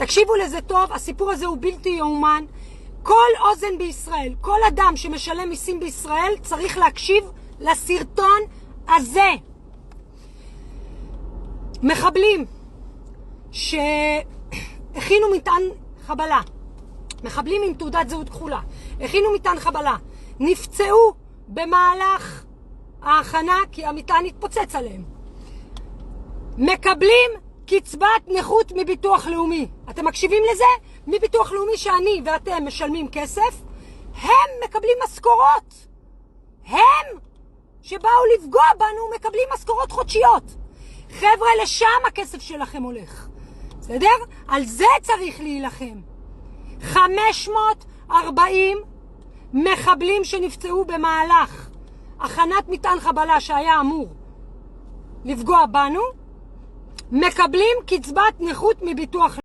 תקשיבו לזה טוב, הסיפור הזה הוא בלתי יאומן. כל אוזן בישראל, כל אדם שמשלם מיסים בישראל צריך להקשיב לסרטון הזה. מחבלים שהכינו מטען חבלה, מחבלים עם תעודת זהות כחולה, הכינו מטען חבלה, נפצעו במהלך ההכנה כי המטען התפוצץ עליהם, מקבלים קצבת נכות מביטוח לאומי. אתם מקשיבים לזה? מביטוח לאומי שאני ואתם משלמים כסף, הם מקבלים משכורות. הם שבאו לפגוע בנו מקבלים משכורות חודשיות. חבר'ה, לשם הכסף שלכם הולך. בסדר? על זה צריך להילחם. 540 מחבלים שנפצעו במהלך הכנת מטען חבלה שהיה אמור לפגוע בנו, מקבלים קצבת נכות מביטוח לאומי.